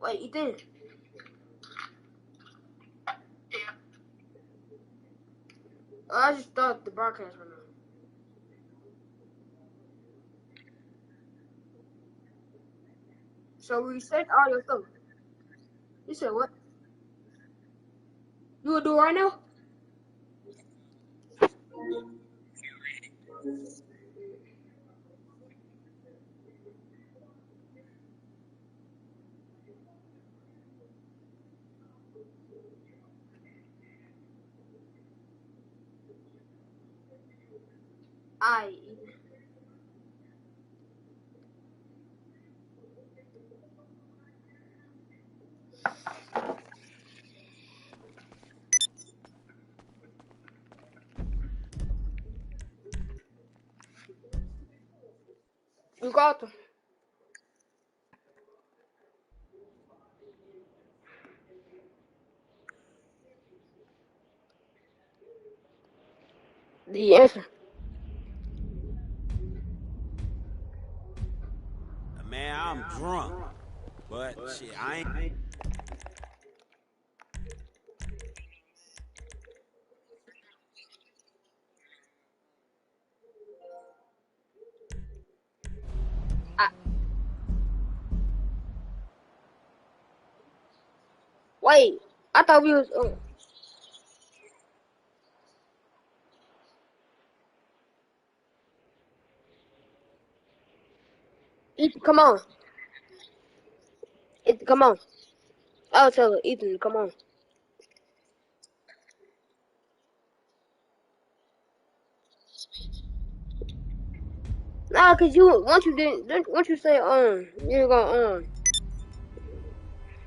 Wait, Ethan. Oh, I just thought the broadcast went on. So reset all your stuff. You said what? You will do it right now? Alright, Ethan. You got them. The answer. Man, I'm drunk. But shit, I ain't. I, wait, I thought we was. Ethan, come on. Ethan, come on. I'll tell her. Ethan, come on. Nah, cause you once you say you're gonna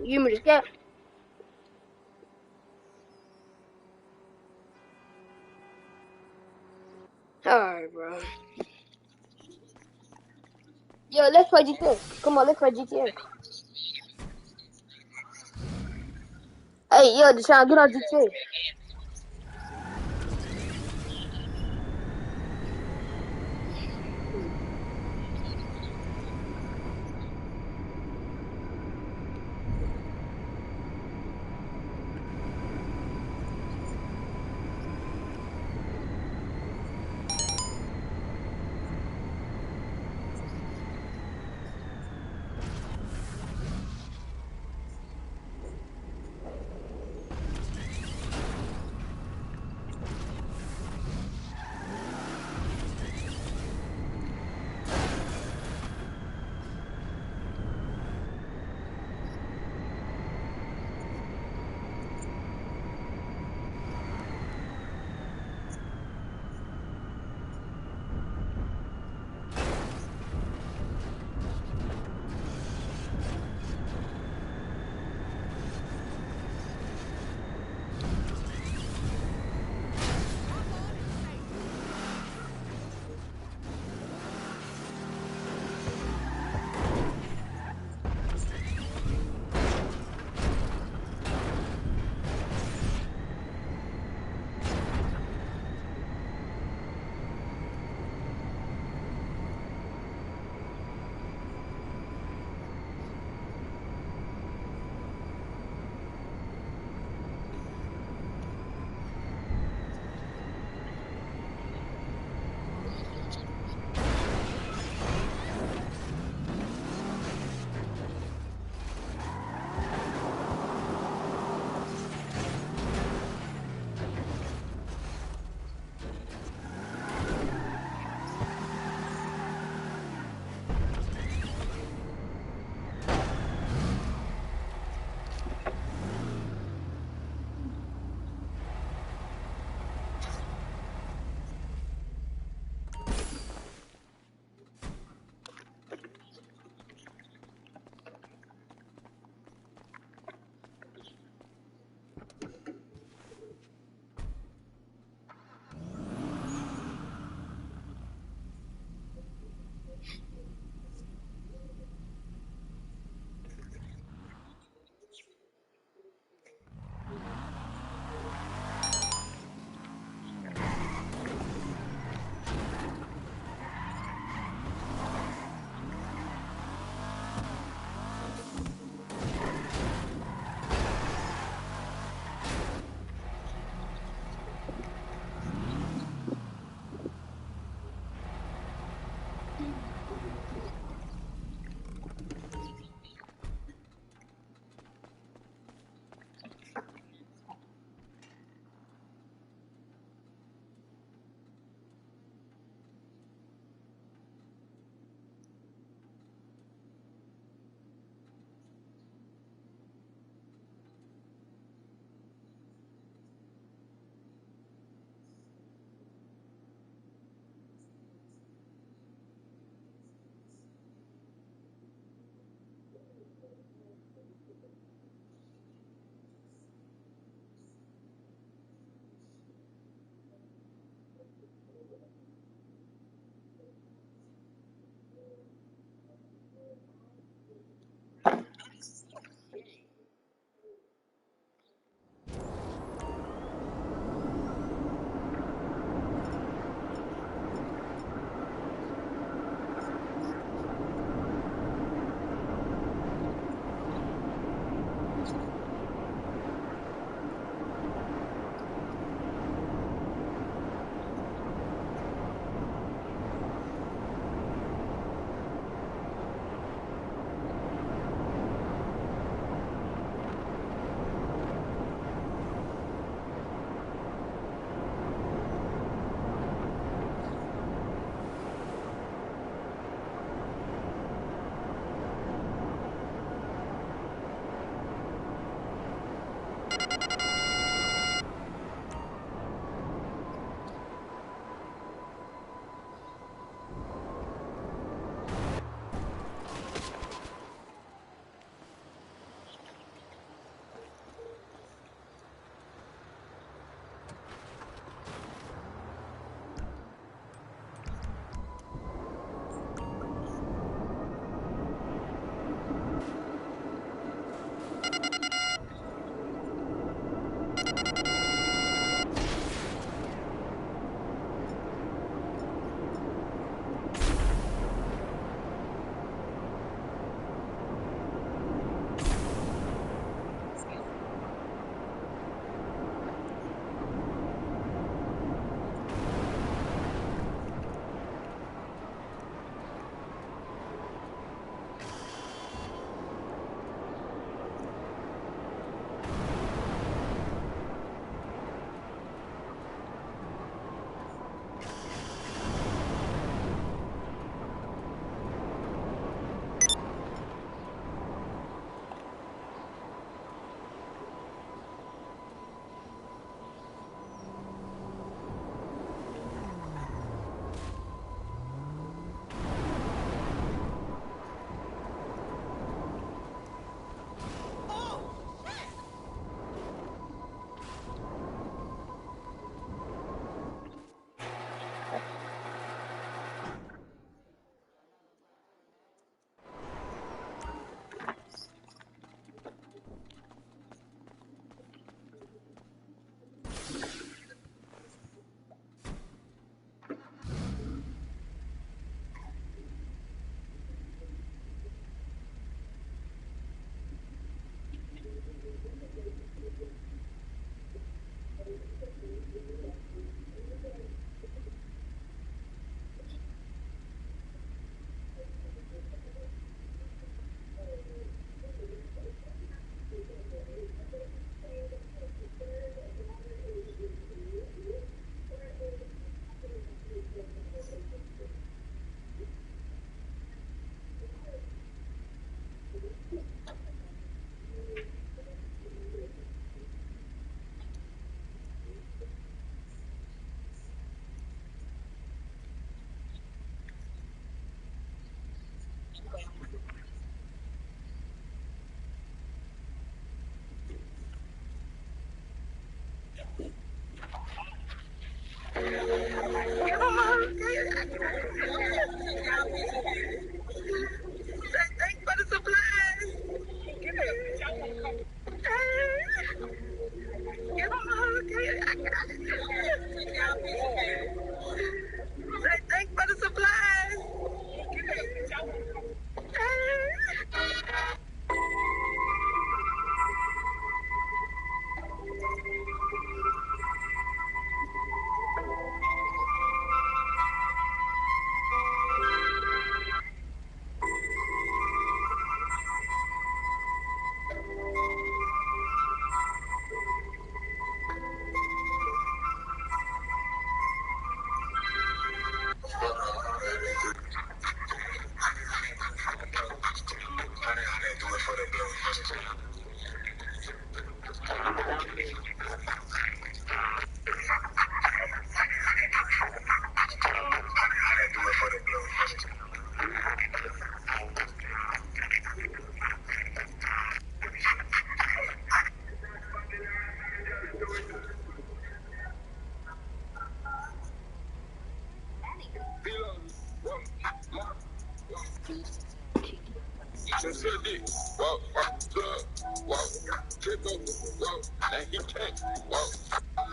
give me the scat. Alright, bro. Yo, let's play GTA. Come on, let's play GTA. Hey, yo, Deshaun, get on GTA.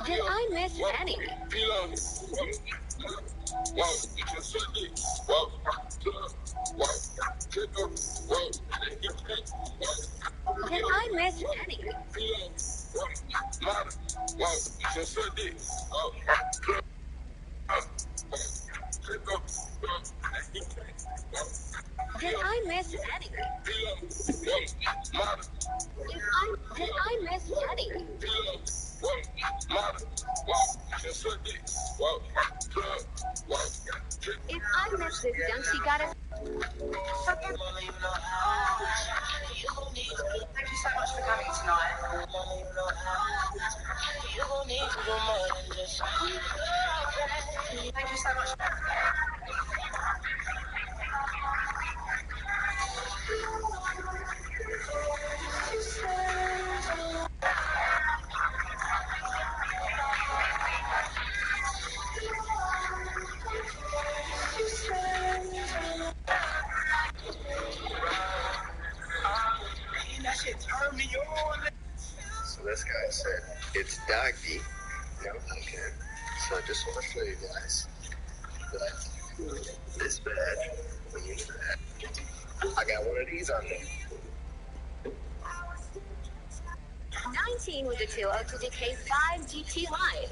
Did I miss any? Did I miss any? Did I miss any? Did I miss any? If I miss this, don't she got it? Thank you so much for coming tonight. So this guy said, it's doggy. No, okay. So I just want to show you guys that this bad, when you do that, I got one of these on me. 19 with the 202DK 5 GT line.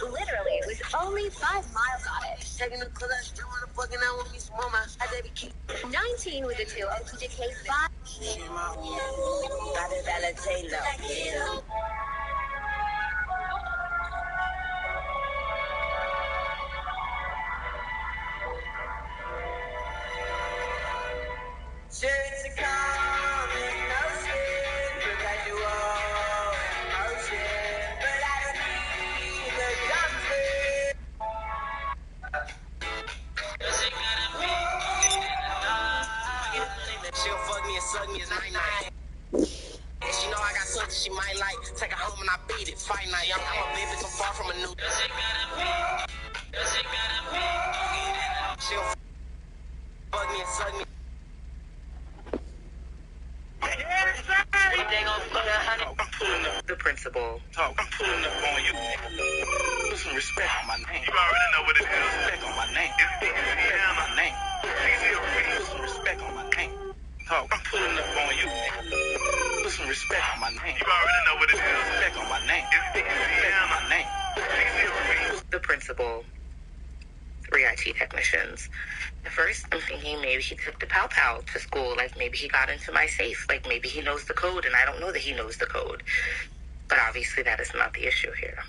Literally, with only 5 miles on it. 19 with the 202DK 5. She'll fuck me and suck me as night. She know I got something she might like. Take her home and I beat it. Fight night. I'm a baby so far from a new. She'll fuck me and suck me. I'm pulling up the principal. I'm pulling up on you. Put some respect on my name. You already know what it is. Respect on my name. Respect on my name. Put some respect on my name. I'm pulling up on you. Put some respect on my name. You already know what it is. Respect on my name. Respect on my name. The principal. 3 IT technicians. At first, I'm thinking maybe he took the Pow Pow to school, like maybe he got into my safe, like maybe he knows the code and I don't know that he knows the code. But obviously that is not the issue here.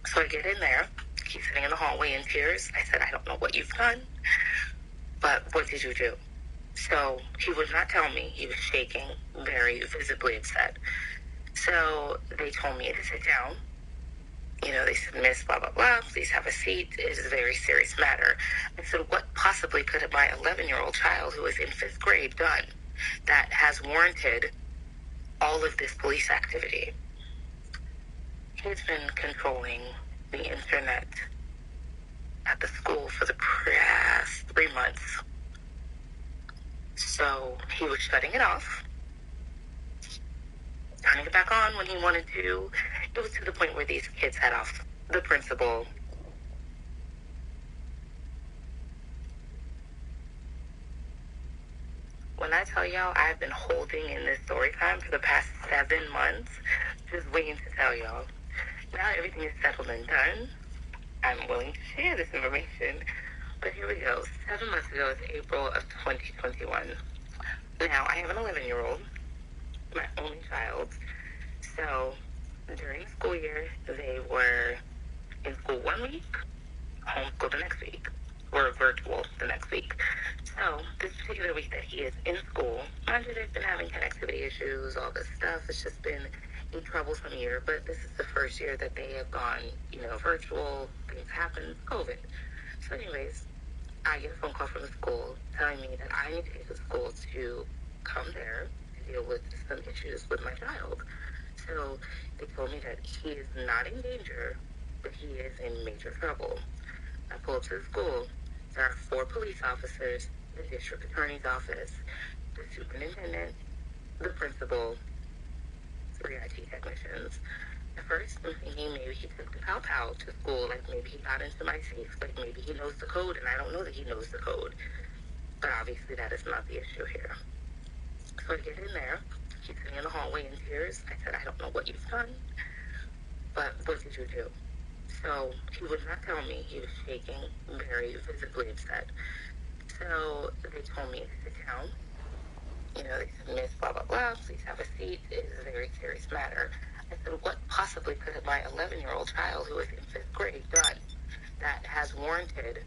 So I get in there, he's sitting in the hallway in tears. I said, I don't know what you've done, but what did you do? So he would not tell me. He was shaking, very visibly upset. So they told me to sit down. You know, they said, Miss, blah, blah, blah, please have a seat. It is a very serious matter. I said, what possibly could my 11-year-old child who is in 5th grade done that has warranted all of this police activity? He's been controlling the internet at the school for the past 3 months. So he was shutting it off, turning it back on when he wanted to. It was to the point where these kids had off the principal. When I tell y'all I've been holding in this story time for the past 7 months, just waiting to tell y'all. Now everything is settled and done. I'm willing to share this information. But here we go. 7 months ago is April of 2021. Now, I have an 11-year-old, my only child. So, during the school year, they were in school 1 week, homeschool the next week, or virtual the next week. So, this particular week that he is in school, mind you, they've been having connectivity issues, all this stuff. It's just been a troublesome year, but this is the first year that they have gone, virtual, things happen, COVID. So anyways, I get a phone call from the school telling me that I need to get to school to come there to deal with some issues with my child. So they told me that he is not in danger, but he is in major trouble. I pull up to the school. There are 4 police officers, the district attorney's office, the superintendent, the principal, 3 IT technicians. At first, I'm thinking maybe he took the Pow Pow to school, like maybe he got into my safe, like maybe he knows the code and I don't know that he knows the code. But obviously that is not the issue here. So I get in there, he's sitting in the hallway in tears. I said, I don't know what you've done, but what did you do? So he would not tell me. He was shaking, very visibly upset. So they told me to sit down. They said, Miss, blah, blah, blah, please have a seat. It is a very serious matter. I said, what possibly could my 11-year-old child who is in 5th grade done that has warranted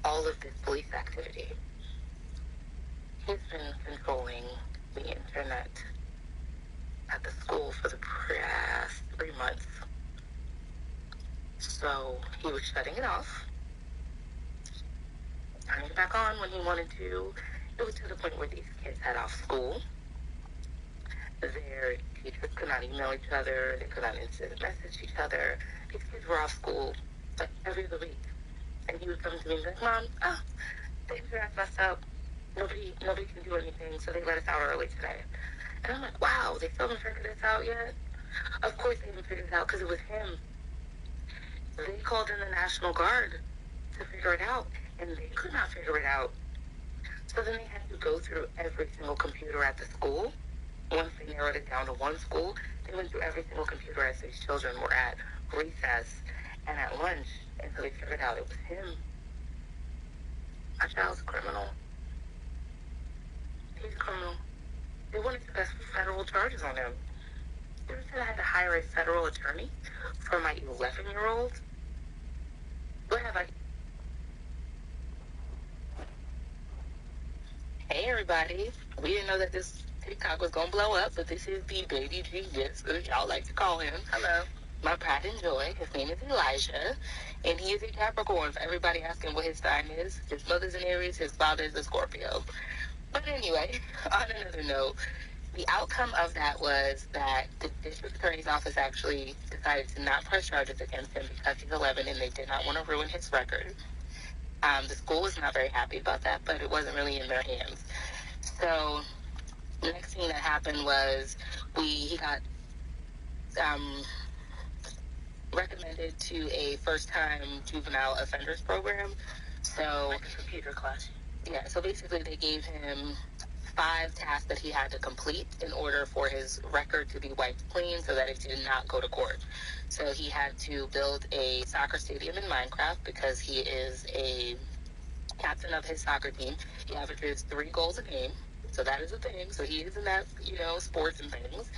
all of this police activity? He's been controlling the internet at the school for the past 3 months. So he was shutting it off, turning it back on when he wanted to. It was to the point where these kids had off school. Their teachers could not email each other. They could not instant message each other. These kids were off school like every other week. And he would come to me and be like, Mom, the internet's messed up. Nobody can do anything, so they let us out early today. they still haven't figured this out yet. Of course they haven't figured it out because it was him. They called in the National Guard to figure it out, and they could not figure it out. So then they had to go through every single computer at the school. Once they narrowed it down to one school, they went through every single computer as these children were at recess and at lunch, and so they figured out it was him. My child's a criminal. He's a criminal. They wanted to press federal charges on him. They said I had to hire a federal attorney for my 11-year-old. What have I... Hey, everybody. We didn't know that this TikTok was going to blow up, but this is the Baby G Jits, as y'all like to call him. Hello. My pride and joy. His name is Elijah, and he is a Capricorn. For everybody asking what his sign is, his mother's an Aries, his father is a Scorpio. But anyway, on another note, the outcome of that was that the district attorney's office actually decided to not press charges against him because he's 11 and they did not want to ruin his record. The school was not very happy about that, but it wasn't really in their hands. So the next thing that happened was he got recommended to a first-time juvenile offenders program. So like a computer class. Yeah, so basically they gave him 5 tasks that he had to complete in order for his record to be wiped clean so that it did not go to court. So he had to build a soccer stadium in Minecraft because he is a captain of his soccer team. He averages 3 goals a game, so that is a thing. So he is in that, sports and things.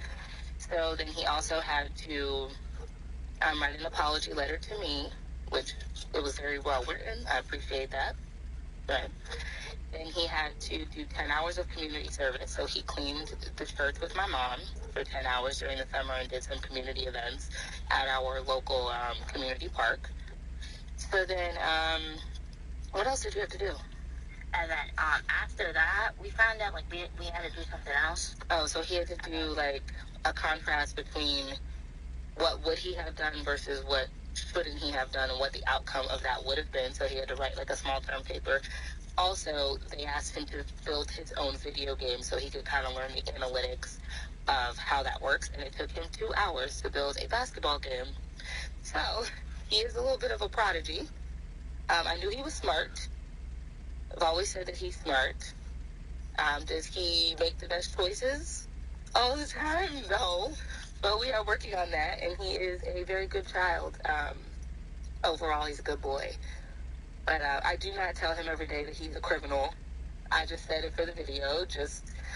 So then he also had to write an apology letter to me, which it was very well written. I appreciate that. Right. Then he had to do 10 hours of community service. So he cleaned the church with my mom for 10 hours during the summer and did some community events at our local community park. So then, what else did you have to do? And then after that, we found out we had to do something else. Oh, so he had to do a contrast between what would he have done versus what shouldn't he have done and what the outcome of that would have been. So he had to write a small term paper. Also, they asked him to build his own video game so he could kind of learn the analytics of how that works. And it took him 2 hours to build a basketball game. So he is a little bit of a prodigy. I knew he was smart. I've always said that he's smart. Does he make the best choices all the time? No. But we are working on that, and he is a very good child. Overall, he's a good boy. But I do not tell him every day that he's a criminal. I just said it for the video,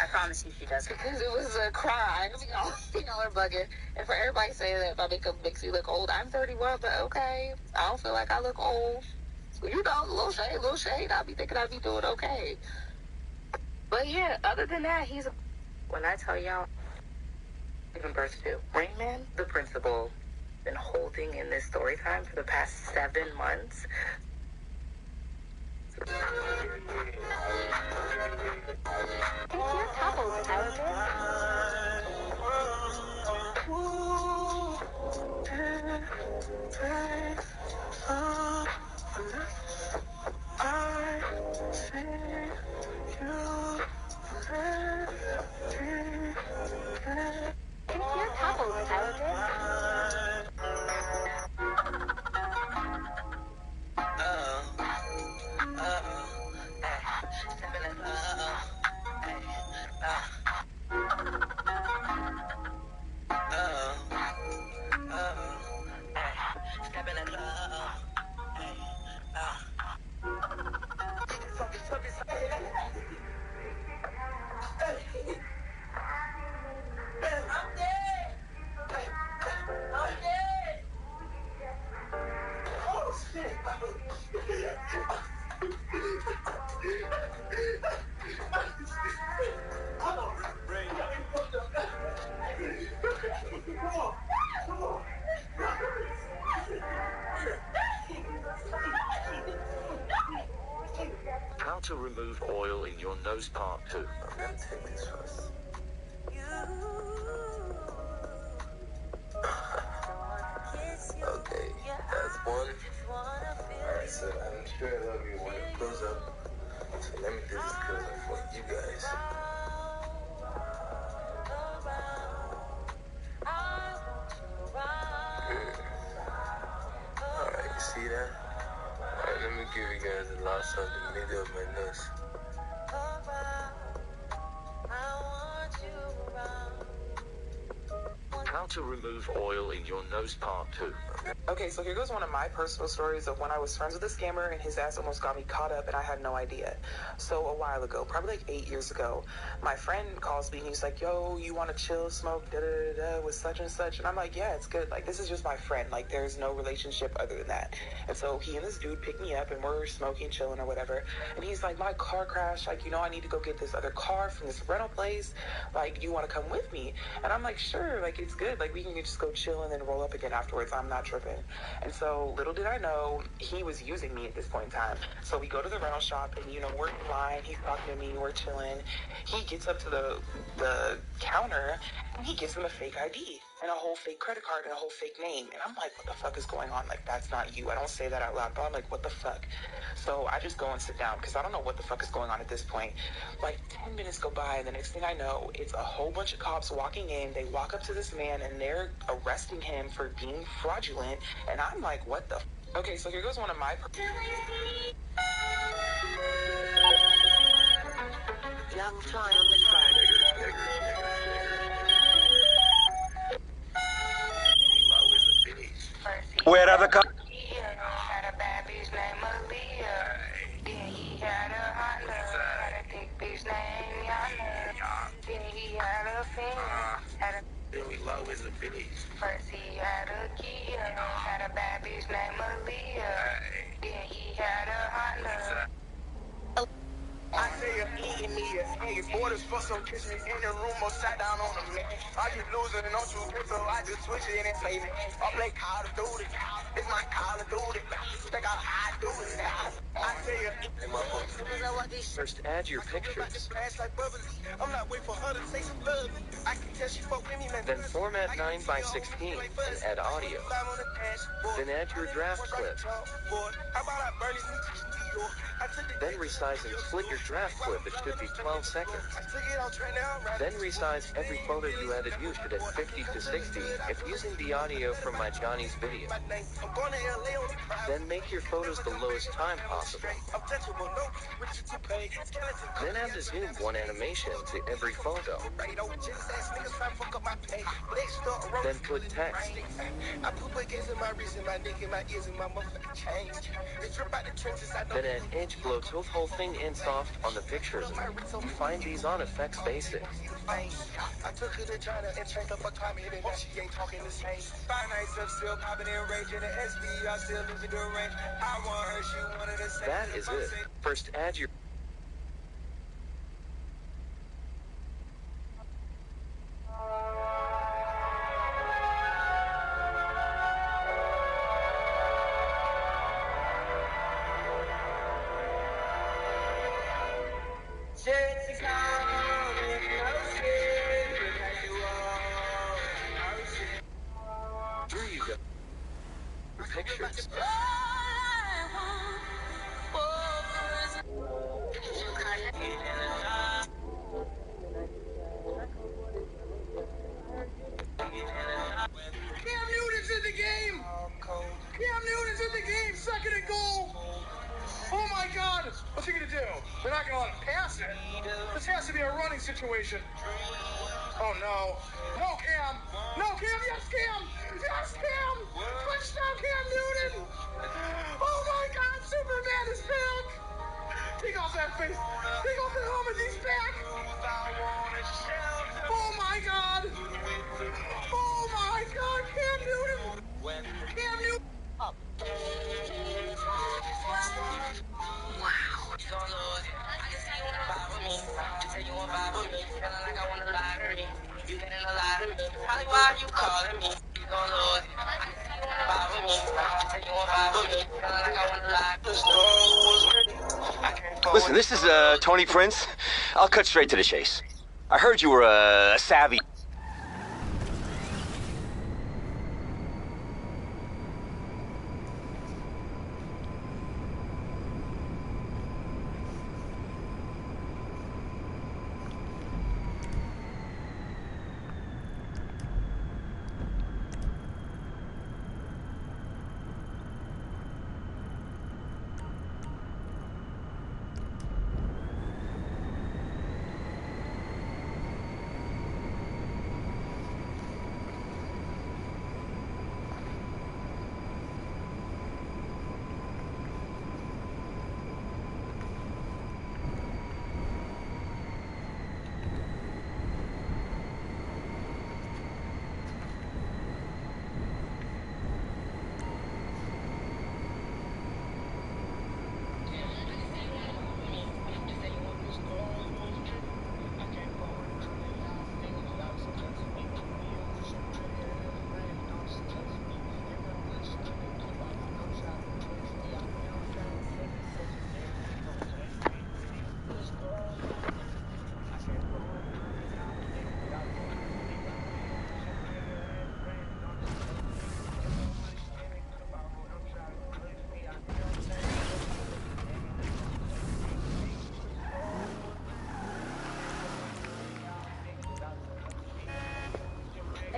I promise you she doesn't. because it was a crime. Y'all are bugging. And for everybody saying that my makeup makes me look old, I'm 31, but okay. I don't feel like I look old. A little shade. I'll be thinking I'll be doing okay. But yeah, other than that, when I tell y'all, giving birth to Rain Man, the principal, been holding in this story time for the past 7 months. It's your couple's How to remove oil in your nose part 2. I'm gonna take this first. Okay, that's one. Alright, so I'm sure I love you when it goes up. So let me do this close up for you guys. to remove oil in your nose part 2. Okay, so here goes one of my personal stories of when I was friends with a scammer and his ass almost got me caught up and I had no idea. So a while ago, probably like 8 years ago, my friend calls me and he's like, yo, you want to chill, smoke, da-da-da-da with such and such? And I'm like, yeah, it's good. Like, this is just my friend. Like, there's no relationship other than that. And so he and this dude pick me up and we're smoking, chilling or whatever. And he's like, my car crashed. Like, you know, I need to go get this other car from this rental place. Like, you want to come with me? And I'm like, sure. Like, it's good. Like, we can just go chill and then roll up again afterwards. I'm not tripping. And so little did I know he was using me at this point in time. So we go to the rental shop and, you know, we're in line. He's talking to me. We're chilling. He gets up to the counter and he gives him a fake ID and a whole fake credit card and a whole fake name. And I'm like, what the fuck is going on? Like, that's not you. I don't say that out loud, but I'm like, what the fuck? So I just go and sit down because I don't know what the fuck is going on at this point. Like 10 minutes go by and the next thing I know, it's a whole bunch of cops walking in. They walk up to this man and they're arresting him for being fraudulent. And I'm like, what the f-? Okay, so here goes one of my... Young fly on the track. Where are the cops? Had a bad bitch named Aaliyah. Then he had a hot love. Had a thick bitch named Yana. Then he had a fiend. Had a Billy Lowe is a bitch. First he had a Kia. Had a bad bitch named Aaliyah. Then he had a hot love. I say I'm eating me a egg. Orders for some kisses in the room or sat down on the mat. I keep losing on two so I just switch it and play it. I play Call of Duty. It's my Call of Duty. Think I do it. I say I'm eating. First, add your pictures. I'm not waiting for her to say some love. I can tell she fuck with me, man. Then format 9:16 and add audio. Then add your draft clip. How about I burn this new Then resize and split your draft clip. It should be 12 seconds. Then resize every photo you added. You should at 50 to 60 if using the audio from my Johnny's video. Then make your photos the lowest time possible. Then add the zoom one animation to every photo. Then put text. Then add edge glow to the whole thing in soft on the pictures. Find these on Effects Basics. I took her to China and trained up a comment and now she ain't talking the same. 5 nights of still popping in rage in the SB, I still losing the range. I want her, she wanted the same. That is it. First add your... Here you go. Pictures. Cam Newton's in the game! Cam Newton's in the game, second and goal! Oh my God! What's he gonna do? They're not gonna let him pass it. This has to be a running situation. Oh no. No, Cam! No, Cam! Yes, Cam! Yes, Cam! Touchdown, Cam Newton! Oh my God, Superman is back! Take off that face! Take off the helmet, he's back! Oh my God! Oh my God, Cam Newton! Cam Newton! Listen, this is Tony Prince. I'll cut straight to the chase. I heard you were a savvy...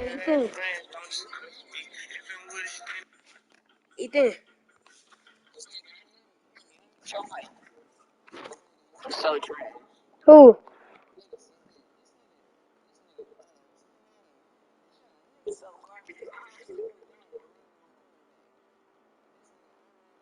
Ethan. Ethan. Who?